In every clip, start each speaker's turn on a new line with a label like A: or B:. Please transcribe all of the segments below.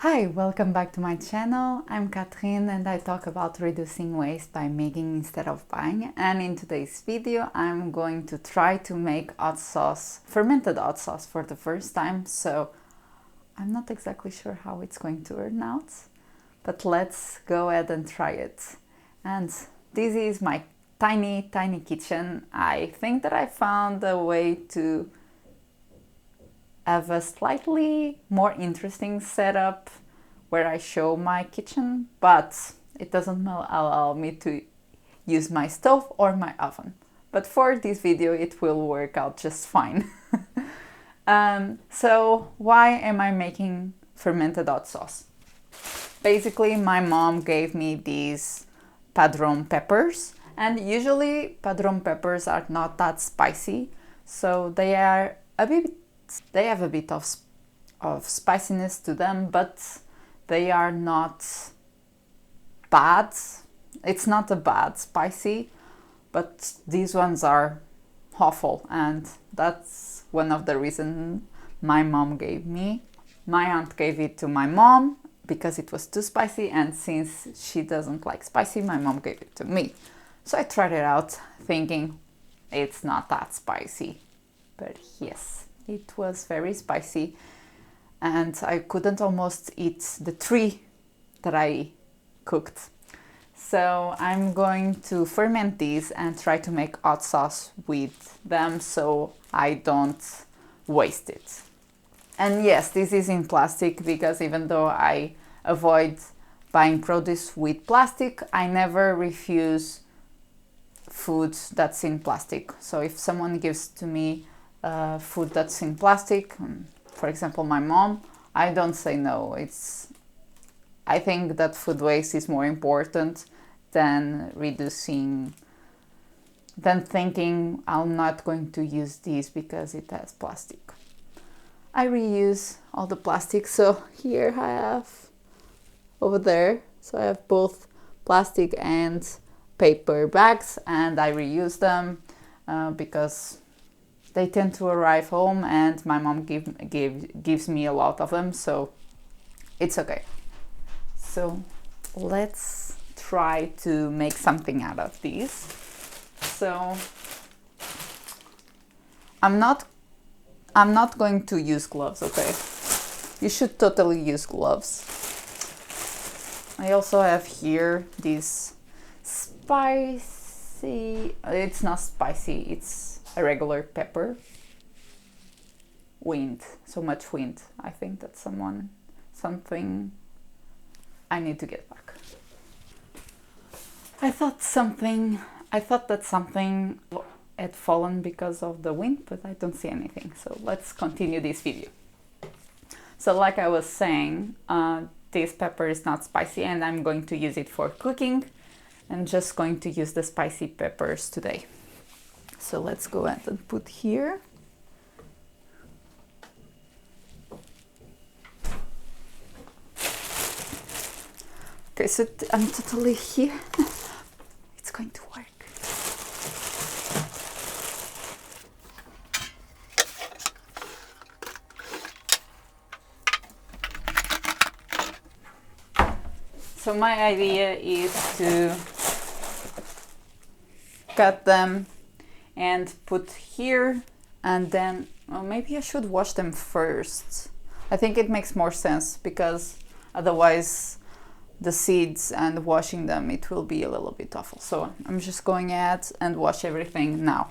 A: Hi, welcome back to my channel. I'm Catherine and I talk about reducing waste by making instead of buying. And in today's video, I'm going to try to make hot sauce, fermented hot sauce for the first time. So I'm not exactly sure how it's going to turn out, but let's go ahead and try it. And this is my tiny kitchen. I think that I found a way to have a slightly more interesting setup where I show my kitchen, but it doesn't allow me to use my stove or my oven. But for this video, it will work out just fine. So why am I making fermented hot sauce? Basically, my mom gave me these padron peppers, and usually padron peppers are not that spicy, so they have a bit of spiciness to them, but they are not bad. It's not a bad spicy, but these ones are awful, and that's one of the reasons my mom gave me. My aunt gave it to my mom because it was too spicy, and since she doesn't like spicy, my mom gave it to me. So I tried it out thinking it's not that spicy, but yes, it was very spicy, and I couldn't almost eat the 3 that I cooked. So I'm going to ferment these and try to make hot sauce with them so I don't waste it. And yes, this is in plastic because even though I avoid buying produce with plastic, I never refuse food that's in plastic. So if someone gives to me food that's in plastic, for example my mom, I don't say no. I think that food waste is more important than thinking I'm not going to use this because it has plastic. I reuse all the plastic, so here I have over there, so I have both plastic and paper bags, and I reuse them because they tend to arrive home and my mom gives me a lot of them, so it's okay. So let's try to make something out of these. So I'm not going to use gloves, okay? You should totally use gloves. I also have here this spicy, it's not spicy, it's a regular pepper. Wind, so much wind. I think that's something I need to get back. I thought that something had fallen because of the wind, but I don't see anything. So let's continue this video. So like I was saying, this pepper is not spicy and I'm going to use it for cooking. I'm just going to use the spicy peppers today. So let's go ahead and put here. Okay, so I'm totally here. It's going to work. So my idea is to cut them and put here, and then, well, maybe I should wash them first. I think it makes more sense because otherwise the seeds and washing them, it will be a little bit awful. So I'm just going ahead and wash everything now.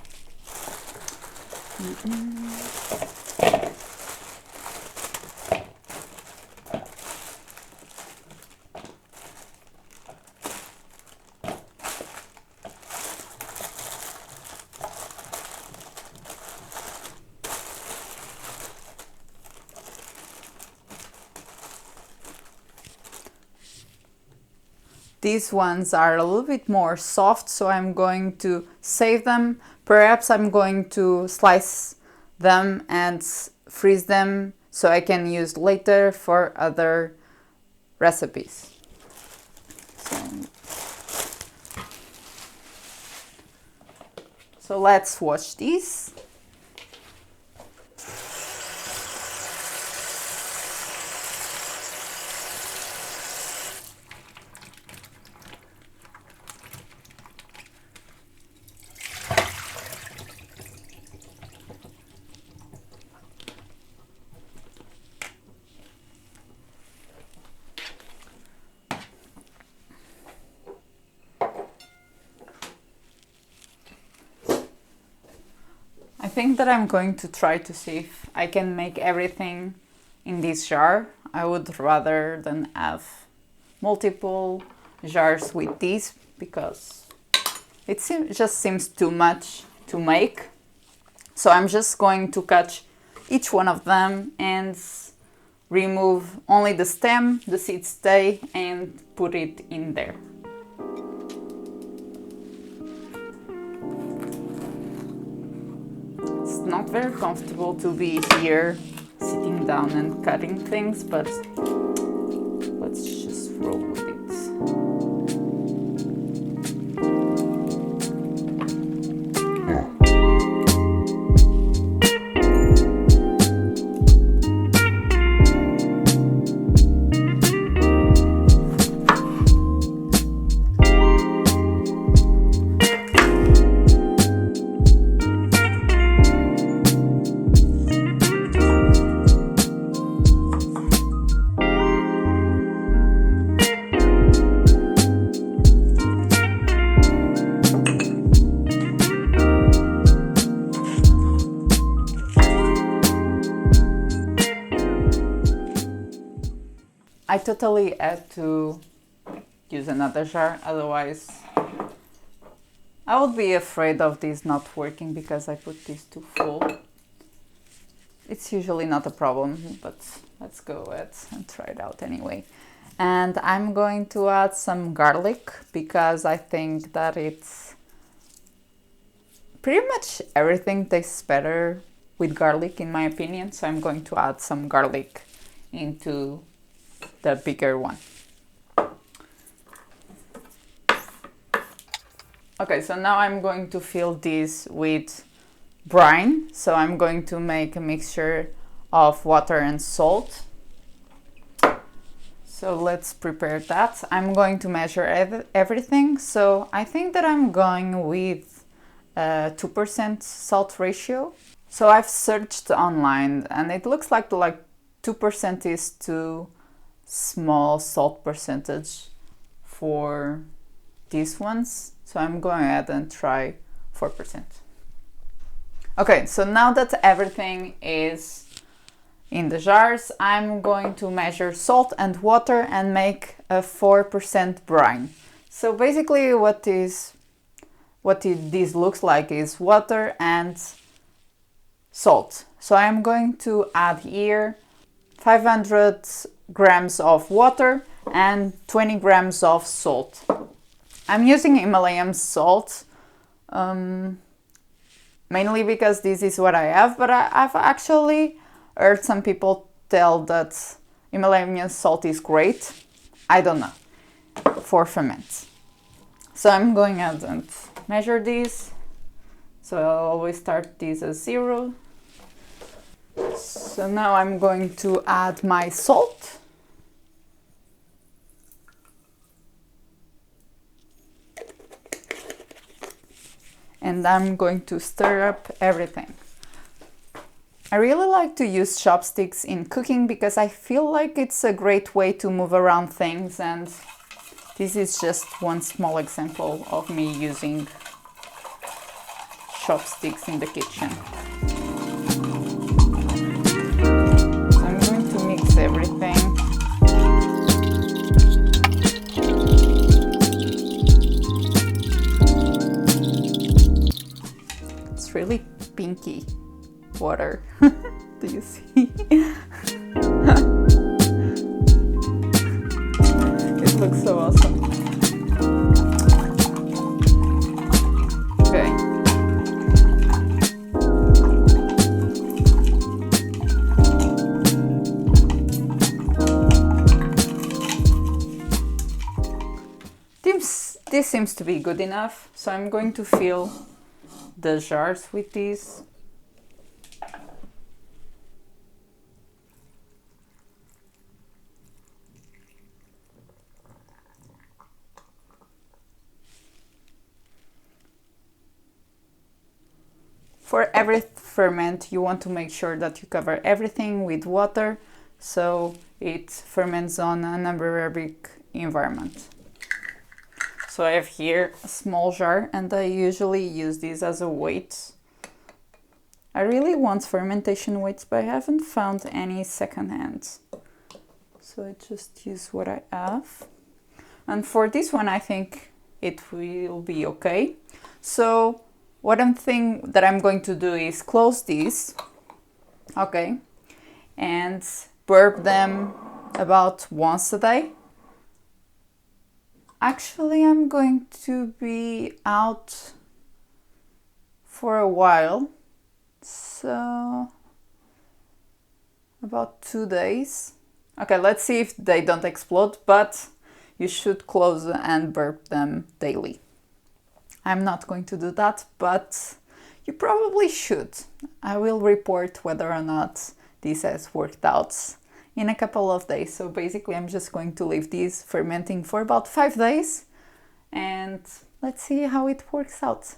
A: These ones are a little bit more soft, so I'm going to save them. Perhaps I'm going to slice them and freeze them so I can use later for other recipes. So let's watch these. think that I'm going to try to see if I can make everything in this jar. I would rather than have multiple jars with these because it just seems too much to make. So I'm just going to cut each one of them and remove only the stem, the seeds stay, and put it in there. It's not very comfortable to be here sitting down and cutting things, but let's just roll with it. I totally had to use another jar, otherwise I would be afraid of this not working because I put this too full. It's usually not a problem, but let's go ahead and try it out anyway. And I'm going to add some garlic because I think that it's pretty much everything tastes better with garlic in my opinion, so I'm going to add some garlic into the bigger one. Okay, so now I'm going to fill this with brine. So I'm going to make a mixture of water and salt. So let's prepare that. I'm going to measure everything. So I think that I'm going with 2% salt ratio. So I've searched online and it looks like 2% is too small salt percentage for these ones, so I'm going ahead and try 4%. Okay, so now that everything is in the jars, I'm going to measure salt and water and make a 4% brine. So basically what this looks like is water and salt. So I'm going to add here 500 grams of water and 20 grams of salt. I'm using Himalayan salt mainly because this is what I have, but I've actually heard some people tell that Himalayan salt is great. I don't know, for ferment. So I'm going ahead and measure this. So I'll always start this as 0. So now I'm going to add my salt. And I'm going to stir up everything. I really like to use chopsticks in cooking because I feel like it's a great way to move around things, and this is just one small example of me using chopsticks in the kitchen. So I'm going to mix everything. It's really pinky water. Do you see? It looks so awesome. Okay. This seems to be good enough, so I'm going to fill the jars with these. For every ferment, you want to make sure that you cover everything with water so it ferments on an anaerobic environment. So I have here a small jar, and I usually use this as a weight I really want fermentation weights, but I haven't found any secondhand. So I just use what I have. And for this one, I think it will be okay. So what I'm thinking that I'm going to do is close these, okay, and burp them about once a day. Actually, I'm going to be out for a while, so about 2 days. Okay, let's see if they don't explode, but you should close and burp them daily. I'm not going to do that, but you probably should. I will report whether or not this has worked out in a couple of days. So basically I'm just going to leave these fermenting for about 5 days and let's see how it works out.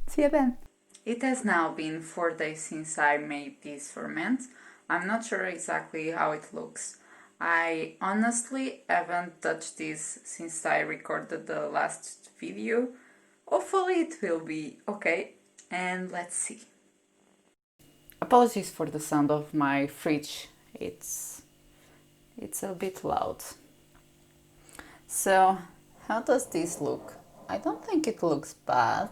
A: See you then. It has now been 4 days since I made this ferment. I'm not sure exactly how it looks. I honestly haven't touched this since I recorded the last video. Hopefully it will be okay, and let's see. Apologies for the sound of my fridge. It's a bit loud. So, how does this look? I don't think it looks bad.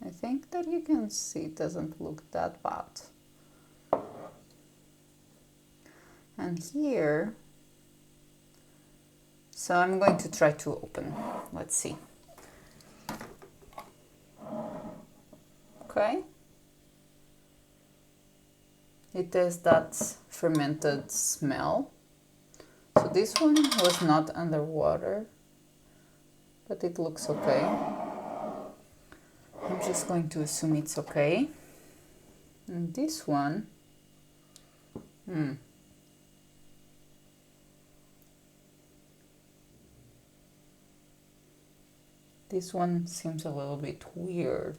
A: I think that you can see it doesn't look that bad. And here, so I'm going to try to open. Let's see. Okay. It has that fermented smell. So this one was not underwater, but it looks okay. I'm just going to assume it's okay. And this one, this one seems a little bit weird.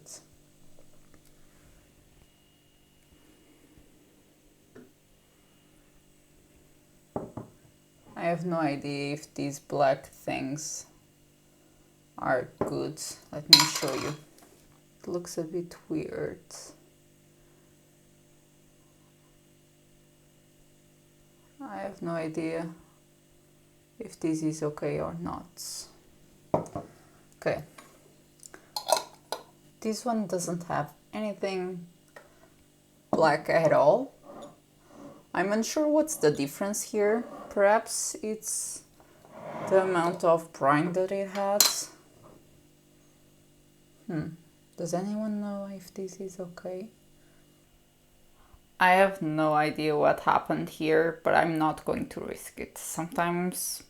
A: I have no idea if these black things are good. Let me show you. It looks a bit weird. I have no idea if this is okay or not. Okay. This one doesn't have anything black at all. I'm unsure what's the difference here. Perhaps it's the amount of brine that it has. Does anyone know if this is okay? I have no idea what happened here, but I'm not going to risk it. Sometimes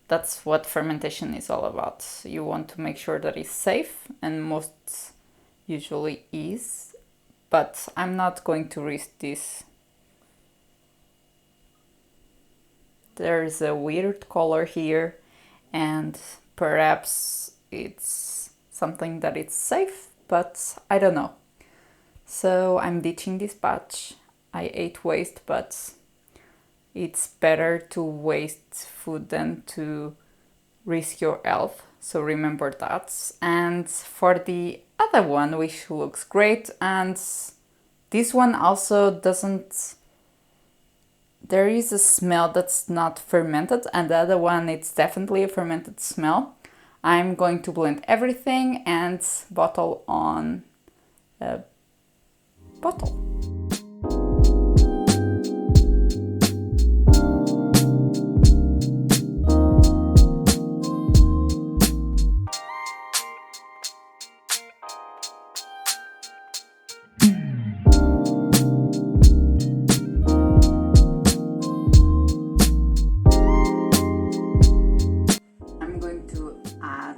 A: that's what fermentation is all about. You want to make sure that it's safe, and most usually is, but I'm not going to risk this. There's a weird color here, and perhaps it's something that it's safe, but I don't know. So I'm ditching this batch. I ate waste, but it's better to waste food than to risk your health. So remember that. And for the other one, which looks great, and this one also doesn't, there is a smell that's not fermented, and the other one, it's definitely a fermented smell. I'm going to blend everything and bottle on a bottle. I'm going to add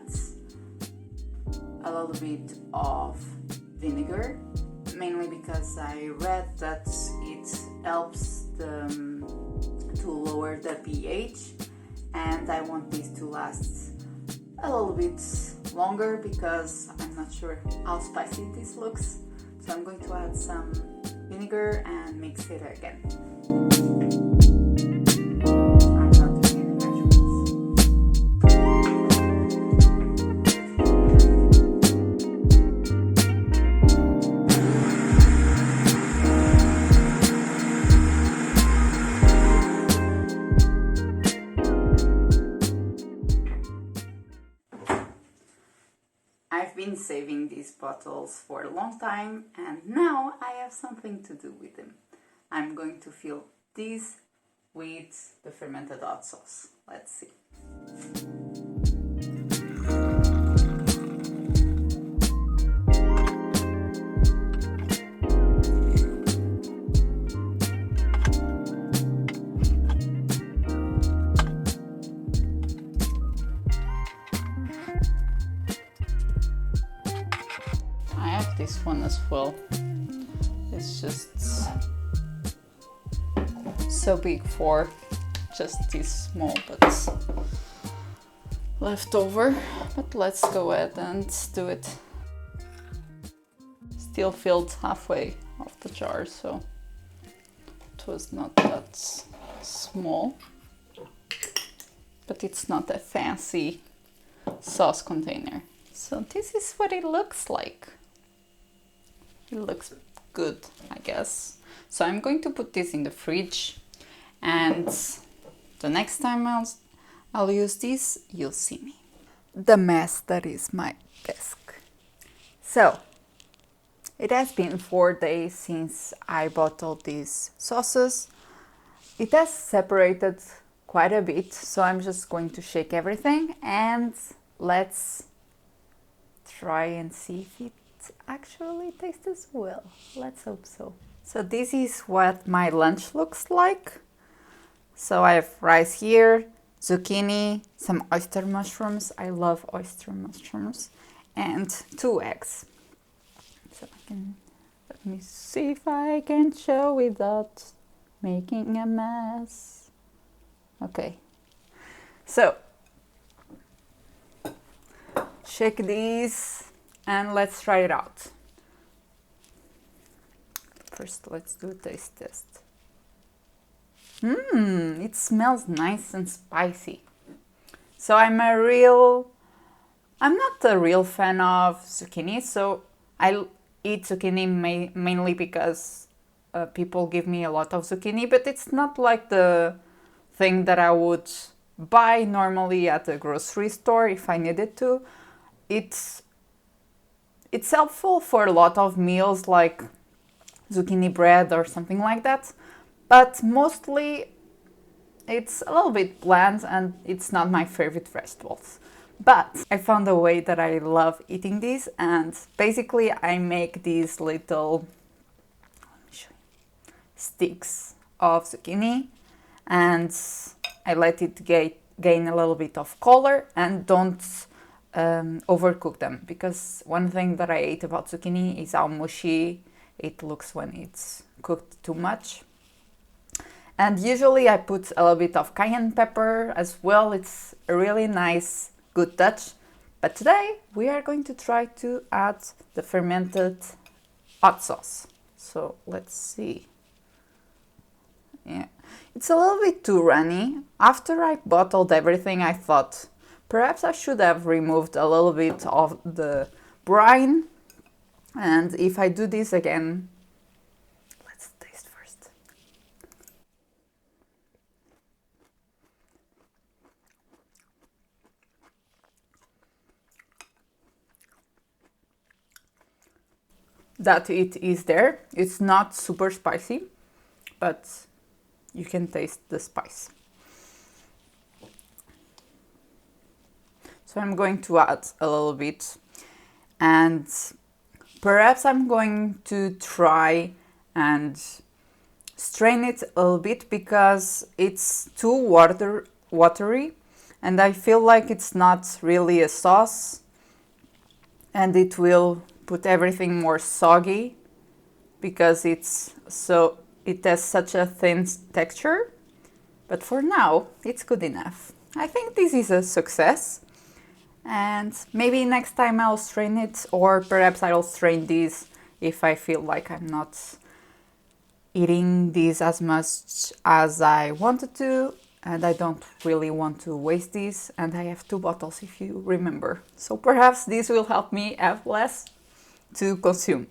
A: a little bit of vinegar, mainly because I read that it helps to lower the pH, and I want this to last a little bit longer because I'm not sure how spicy this looks. So I'm going to add some vinegar and mix it again. I'm not doing any measurements. been saving these bottles for a long time and now I have something to do with them. I'm going to fill these with the fermented hot sauce. Let's see. This one as well. It's just so big for just this small but leftover. But let's go ahead and do it. Still filled halfway of the jar, so it was not that small. But it's not a fancy sauce container. So this is what it looks like. It looks good, I guess. So I'm going to put this in the fridge, and the next time I'll use this, you'll see me. The mess that is my desk. So, it has been 4 days since I bottled these sauces. It has separated quite a bit, so I'm just going to shake everything and let's try and see if it actually tastes as well. Let's hope so. So this is what my lunch looks like. So I have rice here, zucchini, some oyster mushrooms. I love oyster mushrooms, and 2 eggs. So let me see if I can show without making a mess. Okay. So shake these. And let's try it out. First, let's do a taste test. It smells nice and spicy. So I'm not a real fan of zucchini, so I eat zucchini mainly because people give me a lot of zucchini, but it's not like the thing that I would buy normally at the grocery store if I needed to. It's helpful for a lot of meals like zucchini bread or something like that, but mostly it's a little bit bland and it's not my favorite vegetables. But I found a way that I love eating these, and basically I make these little sticks of zucchini and I let it gain a little bit of color and don't overcook them, because one thing that I hate about zucchini is how mushy it looks when it's cooked too much. And usually I put a little bit of cayenne pepper as well. It's a really nice, good touch. But today we are going to try to add the fermented hot sauce. So let's see. Yeah, it's a little bit too runny. After I bottled everything, I thought perhaps I should have removed a little bit of the brine. And if I do this again, let's taste first. That it is there. It's not super spicy, but you can taste the spice. So I'm going to add a little bit, and perhaps I'm going to try and strain it a little bit because it's too watery and I feel like it's not really a sauce and it will put everything more soggy because it has such a thin texture. But for now, it's good enough. I think this is a success. And maybe next time I'll strain it, or perhaps I'll strain these if I feel like I'm not eating these as much as I wanted to, and I don't really want to waste these, and I have 2 bottles if you remember. So perhaps this will help me have less to consume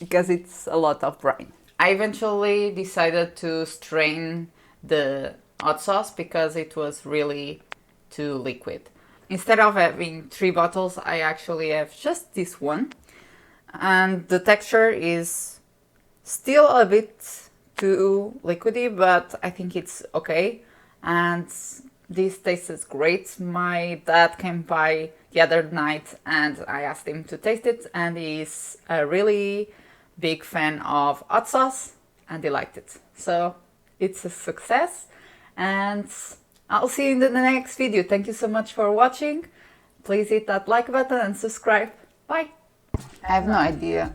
A: because it's a lot of brine. I eventually decided to strain the hot sauce because it was really too liquid. instead of having 3 bottles, I actually have just this one. And the texture is still a bit too liquidy, but I think it's okay. And this tastes great. My dad came by the other night and I asked him to taste it, and he's a really big fan of hot sauce and he liked it. So it's a success, and I'll see you in the next video. Thank you so much for watching. Please hit that like button and subscribe. Bye. I have no idea